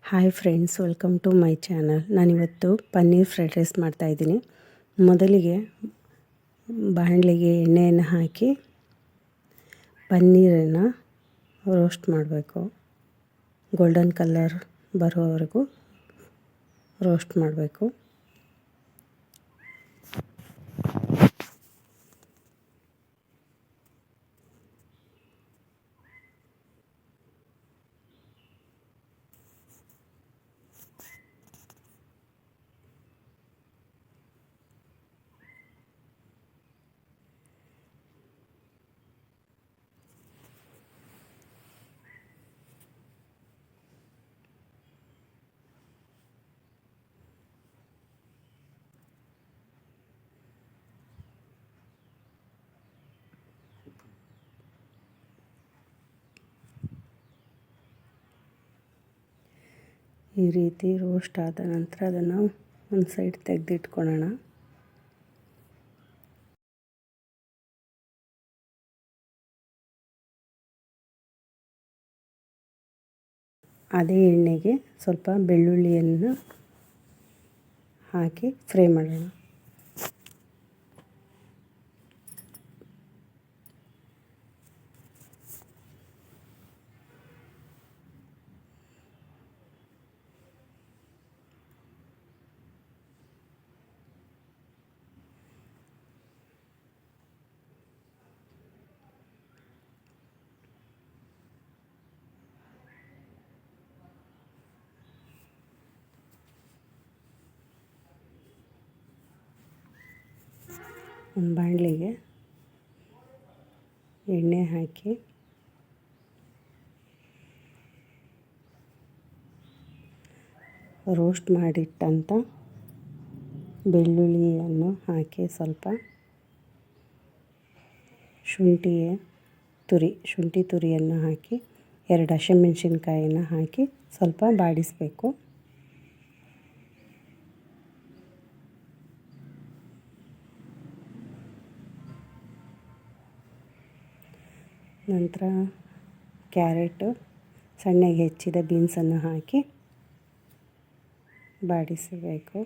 Hi friends, welcome to my channel. ನಾನಿವತ್ತು paneer fried rice ಮಾಡ್ತಾಯಿದ್ದೀನಿ. ಮೊದಲಿಗೆ ಬಾಣಲೆಗೆ ಎಣ್ಣೆಯನ್ನು ಹಾಕಿ ಪನ್ನೀರನ್ನು ರೋಸ್ಟ್ ಮಾಡಬೇಕು. ಗೋಲ್ಡನ್ ಕಲರ್ ಬರೋವರೆಗೂ ರೋಸ್ಟ್ ಮಾಡಬೇಕು. ಈ ರೀತಿ ರೋಸ್ಟ್ ಆದ ನಂತರ ಅದನ್ನು ಒಂದು ಸೈಡ್ ತೆಗೆದಿಟ್ಕೊಳ್ಳೋಣ. ಅದೇ ಎಣ್ಣೆಗೆ ಸ್ವಲ್ಪ ಬೆಳ್ಳುಳ್ಳಿಯನ್ನು ಹಾಕಿ ಫ್ರೈ ಮಾಡೋಣ. ಒಂದು ಬಾಣಲೆಗೆ ಎಣ್ಣೆ ಹಾಕಿ ರೋಸ್ಟ್ ಮಾಡಿಟ್ಟಂಥ ಬೆಳ್ಳುಳ್ಳಿಯನ್ನು ಹಾಕಿ ಸ್ವಲ್ಪ ಶುಂಠಿ ತುರಿಯನ್ನು ಹಾಕಿ 2 ಹಸಿಮೆಣಸಿನ್ಕಾಯನ್ನು ಹಾಕಿ ಸ್ವಲ್ಪ ಬಾಡಿಸಬೇಕು. ನಂತರ ಕ್ಯಾರೆಟು, ಸಣ್ಣಗೆ ಹೆಚ್ಚಿದ ಬೀನ್ಸನ್ನು ಹಾಕಿ ಬಾಡಿಸಬೇಕು.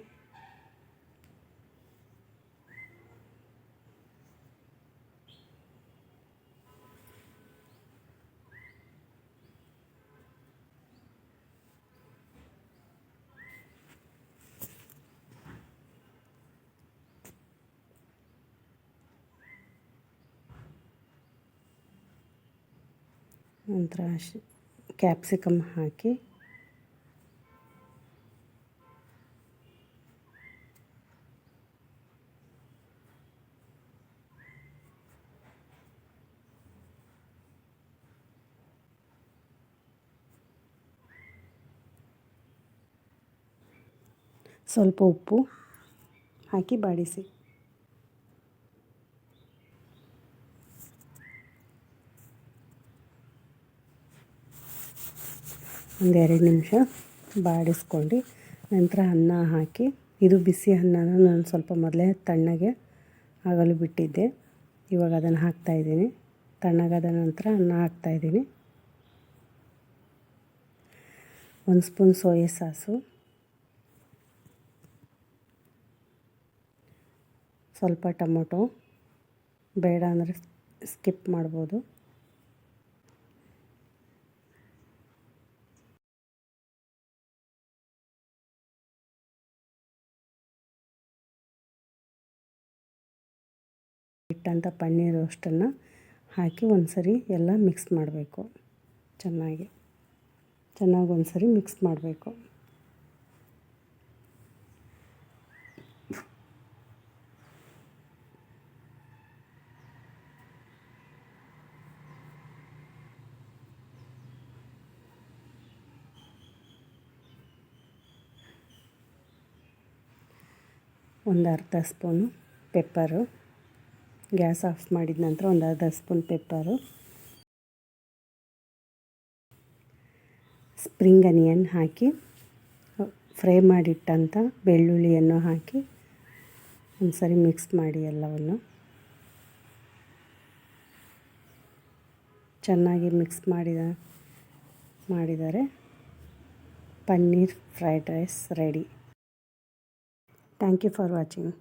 ನಂತರ ಕ್ಯಾಪ್ಸಿಕಮ್ ಹಾಕಿ ಸ್ವಲ್ಪ ಉಪ್ಪು ಹಾಕಿ ಬಾಡಿಸಿ. ಒಂದು 2 ನಿಮಿಷ ಬಾಡಿಸ್ಕೊಂಡು ನಂತರ ಅನ್ನ ಹಾಕಿ, ಇದು ಬಿಸಿ ಅನ್ನನ ನಾನು ಸ್ವಲ್ಪ ಮೊದಲೇ ತಣ್ಣಗೆ ಆಗಲು ಬಿಟ್ಟಿದ್ದೆ. ಇವಾಗ ಅದನ್ನು ಹಾಕ್ತಾಯಿದ್ದೀನಿ. ತಣ್ಣಗಾದ ನಂತರ ಅನ್ನ ಹಾಕ್ತಾಯಿದ್ದೀನಿ. 1 ಸ್ಪೂನ್ ಸೋಯಾ ಸಾಸು, ಸ್ವಲ್ಪ ಟೊಮೊಟೊ, ಬೇಡ ಅಂದರೆ ಸ್ಕಿಪ್ ಮಾಡ್ಬೋದು. ಇಟ್ಟಂಥ ಪನ್ನೀರ್ ರೋಸ್ಟನ್ನು ಹಾಕಿ ಒಂದು ಸರಿ ಎಲ್ಲ ಮಿಕ್ಸ್ ಮಾಡಬೇಕು. ಚೆನ್ನಾಗಿ ಒಂದು ಸರಿ ಮಿಕ್ಸ್ ಮಾಡಬೇಕು. ಒಂದು ಅರ್ಧ ಸ್ಪೂನು ಪೆಪ್ಪರು, ಗ್ಯಾಸ್ ಆಫ್ ಮಾಡಿದ ನಂತರ ಒಂದು ಅರ್ಧ ಸ್ಪೂನ್ ಪೆಪ್ಪರು, ಸ್ಪ್ರಿಂಗ್ ಅನಿಯನ್ ಹಾಕಿ ಫ್ರೈ ಮಾಡಿಟ್ಟಂಥ ಬೆಳ್ಳುಳ್ಳಿಯನ್ನು ಹಾಕಿ ಒಂದು ಸರಿ ಮಿಕ್ಸ್ ಮಾಡಿ ಎಲ್ಲವನ್ನು ಚೆನ್ನಾಗಿ ಮಿಕ್ಸ್ ಮಾಡಿದರೆ paneer fried rice ready. Thank you for watching.